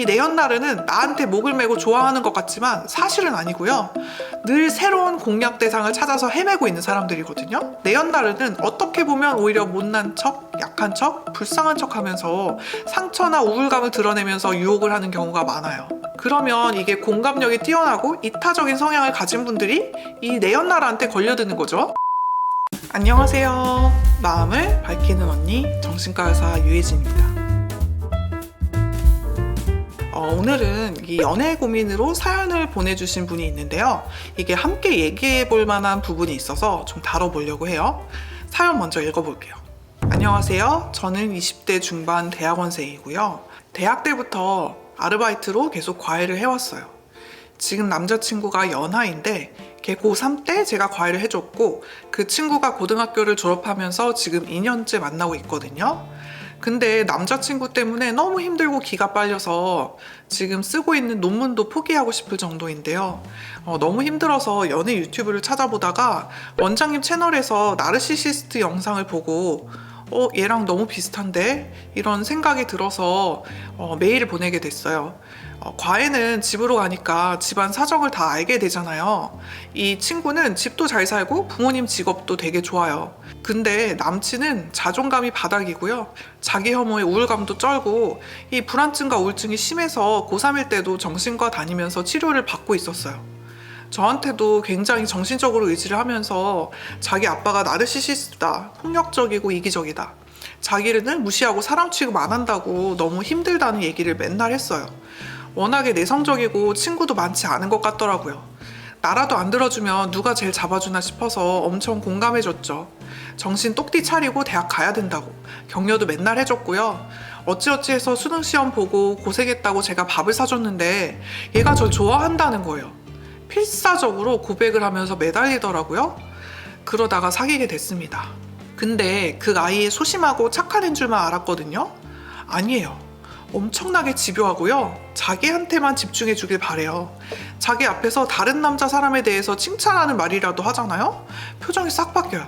이 내연나르는 나한테 목을 메고 좋아하는 것 같지만 사실은 아니고요. 늘 새로운 공략 대상을 찾아서 헤매고 있는 사람들이거든요. 내연나르는 어떻게 보면 오히려 못난 척, 약한 척, 불쌍한 척 하면서 상처나 우울감을 드러내면서 유혹을 하는 경우가 많아요. 그러면 이게 공감력이 뛰어나고 이타적인 성향을 가진 분들이 이 내연나르한테 걸려드는 거죠. 안녕하세요. 마음을 밝히는 언니 정신과 의사 유혜진입니다. 오늘은 이 연애 고민으로 사연을 보내주신 분이 있는데요. 이게 함께 얘기해 볼 만한 부분이 있어서 좀 다뤄보려고 해요. 사연 먼저 읽어볼게요. 안녕하세요. 저는 20대 중반 대학원생이고요. 대학 때부터 아르바이트로 계속 과외를 해왔어요. 지금 남자친구가 연하인데 걔 고3 때 제가 과외를 해줬고 그 친구가 고등학교를 졸업하면서 지금 2년째 만나고 있거든요. 근데 남자친구 때문에 너무 힘들고 기가 빨려서 지금 쓰고 있는 논문도 포기하고 싶을 정도인데요. 너무 힘들어서 연애 유튜브를 찾아보다가 원장님 채널에서 나르시시스트 영상을 보고 얘랑 너무 비슷한데? 이런 생각이 들어서 메일을 보내게 됐어요. 과외는 집으로 가니까 집안 사정을 다 알게 되잖아요. 이 친구는 집도 잘 살고 부모님 직업도 되게 좋아요. 근데 남친은 자존감이 바닥이고요. 자기 혐오에 우울감도 쩔고 이 불안증과 우울증이 심해서 고3일 때도 정신과 다니면서 치료를 받고 있었어요. 저한테도 굉장히 정신적으로 의지를 하면서 자기 아빠가 나르시시스트다, 폭력적이고 이기적이다, 자기를 무시하고 사람 취급 안 한다고 너무 힘들다는 얘기를 맨날 했어요. 워낙에 내성적이고 친구도 많지 않은 것 같더라고요. 나라도 안 들어주면 누가 제일 잡아주나 싶어서 엄청 공감해줬죠. 정신 똑띠 차리고 대학 가야 된다고 격려도 맨날 해줬고요. 어찌어찌 해서 수능 시험 보고 고생했다고 제가 밥을 사줬는데 얘가 절 좋아한다는 거예요. 필사적으로 고백을 하면서 매달리더라고요. 그러다가 사귀게 됐습니다. 근데 그 아이 소심하고 착한 애인 줄만 알았거든요. 아니에요. 엄청나게 집요하고요. 자기한테만 집중해 주길 바래요. 자기 앞에서 다른 남자 사람에 대해서 칭찬하는 말이라도 하잖아요. 표정이 싹 바뀌어요.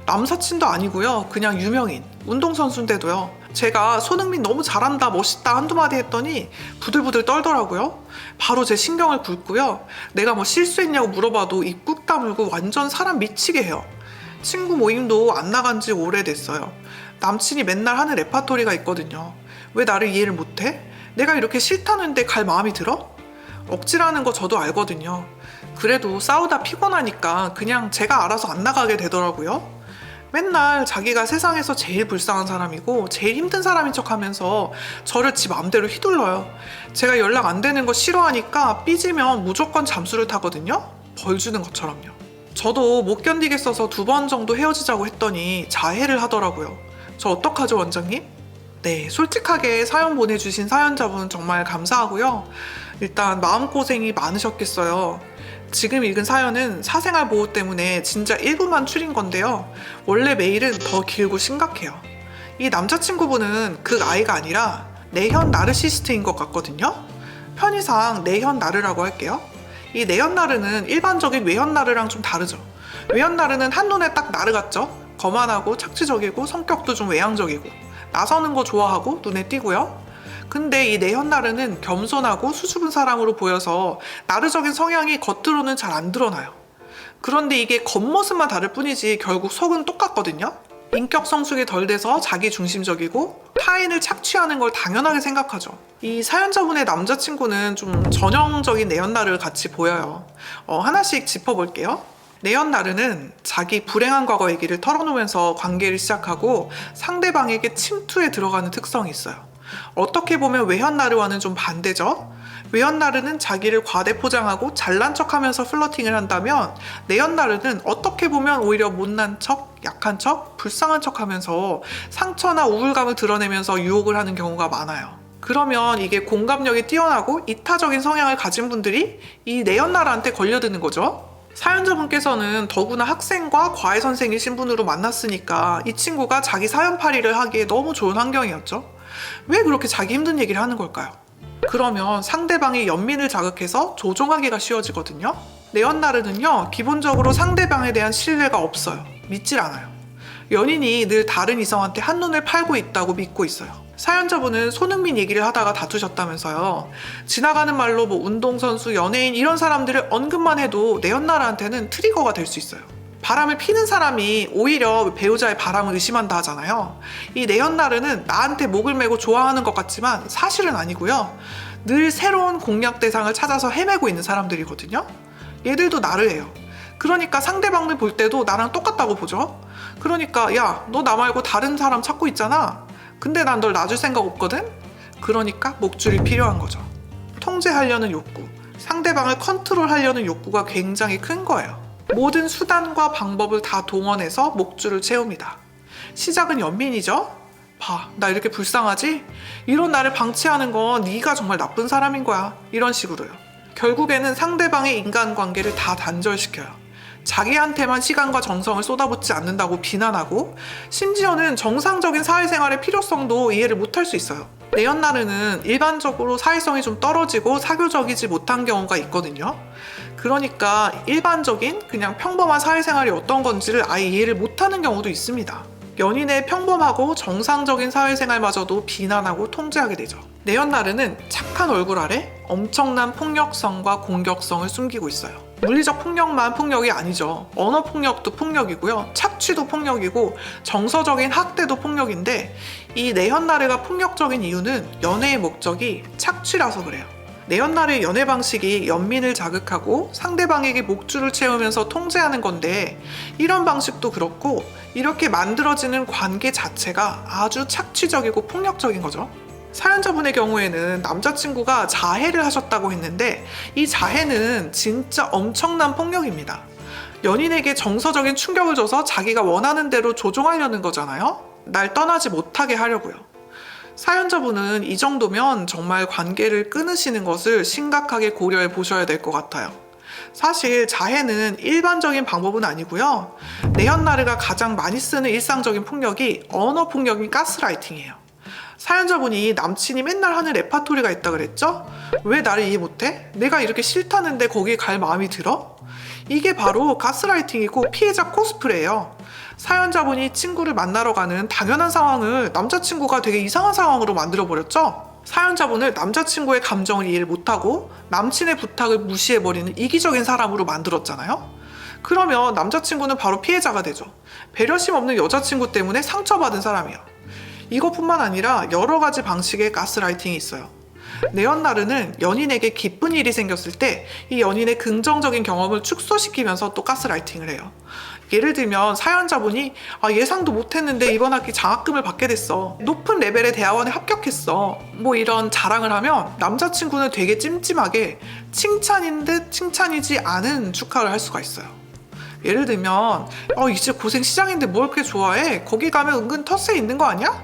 남사친도 아니고요. 그냥 유명인, 운동선수인데도요. 제가 손흥민 너무 잘한다, 멋있다 한두 마디 했더니 부들부들 떨더라고요. 바로 제 신경을 굵고요. 내가 뭐 실수했냐고 물어봐도 입 꾹 다물고 완전 사람 미치게 해요. 친구 모임도 안 나간 지 오래됐어요. 남친이 맨날 하는 레파토리가 있거든요. 왜 나를 이해를 못해? 내가 이렇게 싫다는데 갈 마음이 들어? 억지라는 거 저도 알거든요. 그래도 싸우다 피곤하니까 그냥 제가 알아서 안 나가게 되더라고요. 맨날 자기가 세상에서 제일 불쌍한 사람이고 제일 힘든 사람인 척하면서 저를 지 마음대로 휘둘러요. 제가 연락 안 되는 거 싫어하니까 삐지면 무조건 잠수를 타거든요. 벌 주는 것처럼요. 저도 못 견디겠어서 2번 정도 헤어지자고 했더니 자해를 하더라고요. 저 어떡하죠, 원장님? 네, 솔직하게 사연 보내주신 사연자분 정말 감사하고요. 일단 마음고생이 많으셨겠어요. 지금 읽은 사연은 사생활 보호 때문에 진짜 일부만 추린 건데요. 원래 메일은 더 길고 심각해요. 이 남자친구분은 그 아이가 아니라 내현 나르시스트인 것 같거든요. 편의상 내현 나르라고 할게요. 이 내현 나르는 일반적인 외현 나르랑 좀 다르죠. 외현 나르는 한눈에 딱 나르 같죠? 거만하고 착취적이고 성격도 좀 외향적이고 나서는 거 좋아하고 눈에 띄고요. 근데 이 내현 나르는 겸손하고 수줍은 사람으로 보여서 나르적인 성향이 겉으로는 잘 안 드러나요. 그런데 이게 겉모습만 다를 뿐이지 결국 속은 똑같거든요. 인격 성숙이 덜 돼서 자기 중심적이고 타인을 착취하는 걸 당연하게 생각하죠. 이 사연자분의 남자친구는 좀 전형적인 내현 나르 같이 보여요. 하나씩 짚어볼게요. 내현 나르는 자기 불행한 과거 얘기를 털어놓으면서 관계를 시작하고 상대방에게 침투에 들어가는 특성이 있어요. 어떻게 보면 외현 나르와는 좀 반대죠. 외현 나르는 자기를 과대 포장하고 잘난 척하면서 플러팅을 한다면 내현 나르는 어떻게 보면 오히려 못난 척, 약한 척, 불쌍한 척하면서 상처나 우울감을 드러내면서 유혹을 하는 경우가 많아요. 그러면 이게 공감력이 뛰어나고 이타적인 성향을 가진 분들이 이 내현 나르한테 걸려드는 거죠. 사연자분께서는 더구나 학생과 과외 선생님 신분으로 만났으니까 이 친구가 자기 사연팔이를 하기에 너무 좋은 환경이었죠. 왜 그렇게 자기 힘든 얘기를 하는 걸까요? 그러면 상대방의 연민을 자극해서 조종하기가 쉬워지거든요. 내현 나르는요, 기본적으로 상대방에 대한 신뢰가 없어요. 믿질 않아요. 연인이 늘 다른 이성한테 한눈을 팔고 있다고 믿고 있어요. 사연자분은 손흥민 얘기를 하다가 다투셨다면서요. 지나가는 말로 뭐 운동선수, 연예인 이런 사람들을 언급만 해도 내연나르한테는 트리거가 될 수 있어요. 바람을 피는 사람이 오히려 배우자의 바람을 의심한다 하잖아요. 이 내연나르는 나한테 목을 메고 좋아하는 것 같지만 사실은 아니고요. 늘 새로운 공략 대상을 찾아서 헤매고 있는 사람들이거든요. 얘들도 나르예요. 그러니까 상대방을 볼 때도 나랑 똑같다고 보죠. 그러니까 야, 너 나 말고 다른 사람 찾고 있잖아. 근데 난 널 놔줄 생각 없거든? 그러니까 목줄이 필요한 거죠. 통제하려는 욕구, 상대방을 컨트롤하려는 욕구가 굉장히 큰 거예요. 모든 수단과 방법을 다 동원해서 목줄을 채웁니다. 시작은 연민이죠? 봐, 나 이렇게 불쌍하지? 이런 나를 방치하는 건 네가 정말 나쁜 사람인 거야. 이런 식으로요. 결국에는 상대방의 인간관계를 다 단절시켜요. 자기한테만 시간과 정성을 쏟아붓지 않는다고 비난하고 심지어는 정상적인 사회생활의 필요성도 이해를 못할 수 있어요. 내연나르는 일반적으로 사회성이 좀 떨어지고 사교적이지 못한 경우가 있거든요. 그러니까 일반적인 그냥 평범한 사회생활이 어떤 건지를 아예 이해를 못하는 경우도 있습니다. 연인의 평범하고 정상적인 사회생활마저도 비난하고 통제하게 되죠. 내연나르는 착한 얼굴 아래 엄청난 폭력성과 공격성을 숨기고 있어요. 물리적 폭력만 폭력이 아니죠. 언어 폭력도 폭력이고요. 착취도 폭력이고 정서적인 학대도 폭력인데 이 내연나르가 폭력적인 이유는 연애의 목적이 착취라서 그래요. 내연나르의 연애 방식이 연민을 자극하고 상대방에게 목줄을 채우면서 통제하는 건데 이런 방식도 그렇고 이렇게 만들어지는 관계 자체가 아주 착취적이고 폭력적인 거죠. 사연자분의 경우에는 남자친구가 자해를 하셨다고 했는데 이 자해는 진짜 엄청난 폭력입니다. 연인에게 정서적인 충격을 줘서 자기가 원하는 대로 조종하려는 거잖아요. 날 떠나지 못하게 하려고요. 사연자분은 이 정도면 정말 관계를 끊으시는 것을 심각하게 고려해 보셔야 될 것 같아요. 사실 자해는 일반적인 방법은 아니고요. 내연나르가 가장 많이 쓰는 일상적인 폭력이 언어 폭력인 가스라이팅이에요. 사연자분이 남친이 맨날 하는 레파토리가 있다 그랬죠? 왜 나를 이해 못해? 내가 이렇게 싫다는데 거기에 갈 마음이 들어? 이게 바로 가스라이팅이고 피해자 코스프레예요. 사연자분이 친구를 만나러 가는 당연한 상황을 남자친구가 되게 이상한 상황으로 만들어버렸죠? 사연자분을 남자친구의 감정을 이해를 못하고 남친의 부탁을 무시해버리는 이기적인 사람으로 만들었잖아요? 그러면 남자친구는 바로 피해자가 되죠. 배려심 없는 여자친구 때문에 상처받은 사람이에요. 이것뿐만 아니라 여러 가지 방식의 가스라이팅이 있어요. 내연나르는 연인에게 기쁜 일이 생겼을 때 이 연인의 긍정적인 경험을 축소시키면서 또 가스라이팅을 해요. 예를 들면 사연자분이 예상도 못했는데 이번 학기 장학금을 받게 됐어. 높은 레벨의 대학원에 합격했어. 뭐 이런 자랑을 하면 남자친구는 되게 찜찜하게 칭찬인 듯 칭찬이지 않은 축하를 할 수가 있어요. 예를 들면 이제 고생 시작인데 뭘 그렇게 좋아해? 거기 가면 은근 텃세 있는 거 아니야?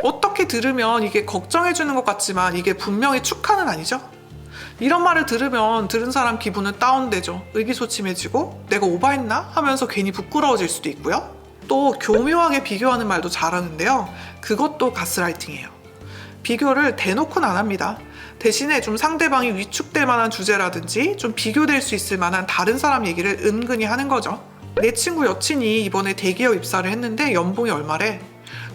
어떻게 들으면 이게 걱정해주는 것 같지만 이게 분명히 축하는 아니죠? 이런 말을 들으면 들은 사람 기분은 다운되죠. 의기소침해지고 내가 오바했나? 하면서 괜히 부끄러워질 수도 있고요. 또 교묘하게 비교하는 말도 잘하는데요. 그것도 가스라이팅이에요. 비교를 대놓고는 안 합니다. 대신에 좀 상대방이 위축될 만한 주제라든지 좀 비교될 수 있을 만한 다른 사람 얘기를 은근히 하는 거죠. 내 친구 여친이 이번에 대기업 입사를 했는데 연봉이 얼마래?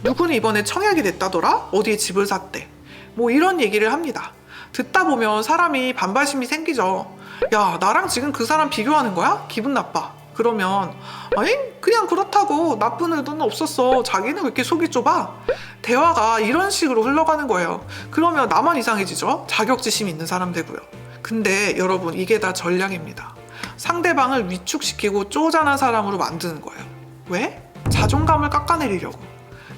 누구는 이번에 청약이 됐다더라? 어디에 집을 샀대? 뭐 이런 얘기를 합니다. 듣다 보면 사람이 반발심이 생기죠. 야, 나랑 지금 그 사람 비교하는 거야? 기분 나빠. 그러면 그냥 그렇다고 나쁜 의도는 없었어. 자기는 왜 이렇게 속이 좁아? 대화가 이런 식으로 흘러가는 거예요. 그러면 나만 이상해지죠. 자격지심 있는 사람 되고요. 근데 여러분, 이게 다 전략입니다. 상대방을 위축시키고 쪼잔한 사람으로 만드는 거예요. 왜? 자존감을 깎아내리려고.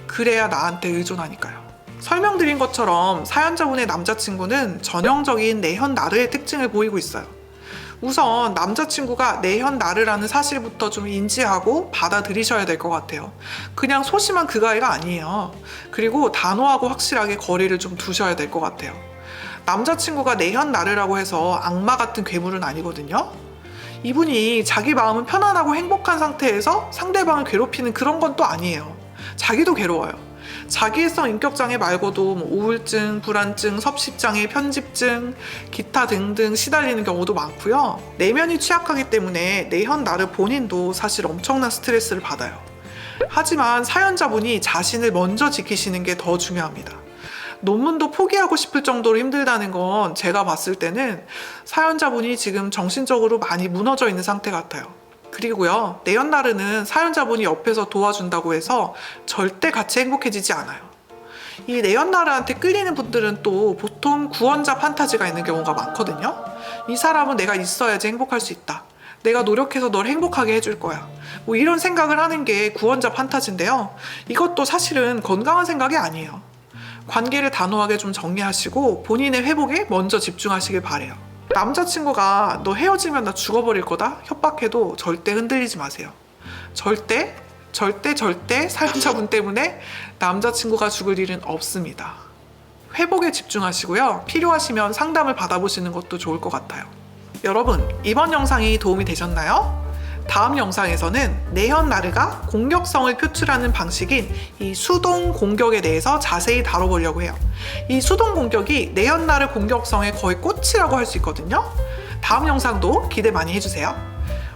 그래야 나한테 의존하니까요. 설명드린 것처럼 사연자분의 남자친구는 전형적인 내연나르의 특징을 보이고 있어요. 우선 남자친구가 내연나르라는 사실부터 좀 인지하고 받아들이셔야 될 것 같아요. 그냥 소심한 그 가이가 아니에요. 그리고 단호하고 확실하게 거리를 좀 두셔야 될 것 같아요. 남자친구가 내연나르라고 해서 악마 같은 괴물은 아니거든요. 이분이 자기 마음은 편안하고 행복한 상태에서 상대방을 괴롭히는 그런 건 또 아니에요. 자기도 괴로워요. 자기애성 인격장애 말고도 우울증, 불안증, 섭식장애, 편집증, 기타 등등 시달리는 경우도 많고요. 내면이 취약하기 때문에 내연나르 본인도 사실 엄청난 스트레스를 받아요. 하지만 사연자분이 자신을 먼저 지키시는 게 더 중요합니다. 논문도 포기하고 싶을 정도로 힘들다는 건 제가 봤을 때는 사연자분이 지금 정신적으로 많이 무너져 있는 상태 같아요. 그리고요, 내연나르는 사연자분이 옆에서 도와준다고 해서 절대 같이 행복해지지 않아요. 이 내연나르한테 끌리는 분들은 또 보통 구원자 판타지가 있는 경우가 많거든요. 이 사람은 내가 있어야지 행복할 수 있다. 내가 노력해서 널 행복하게 해줄 거야. 뭐 이런 생각을 하는 게 구원자 판타지인데요. 이것도 사실은 건강한 생각이 아니에요. 관계를 단호하게 좀 정리하시고 본인의 회복에 먼저 집중하시길 바래요. 남자친구가 너 헤어지면 나 죽어버릴 거다 협박해도 절대 흔들리지 마세요. 절대 사연자분 때문에 남자친구가 죽을 일은 없습니다. 회복에 집중하시고요. 필요하시면 상담을 받아보시는 것도 좋을 것 같아요. 여러분, 이번 영상이 도움이 되셨나요? 다음 영상에서는 내연나르가 공격성을 표출하는 방식인 이 수동 공격에 대해서 자세히 다뤄보려고 해요. 이 수동 공격이 내연나르 공격성의 거의 꽃이라고 할 수 있거든요. 다음 영상도 기대 많이 해주세요.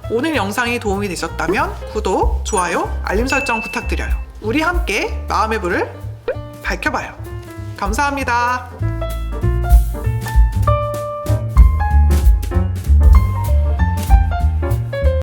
오늘 영상이 도움이 되셨다면 구독, 좋아요, 알림 설정 부탁드려요. 우리 함께 마음의 불을 밝혀봐요. 감사합니다.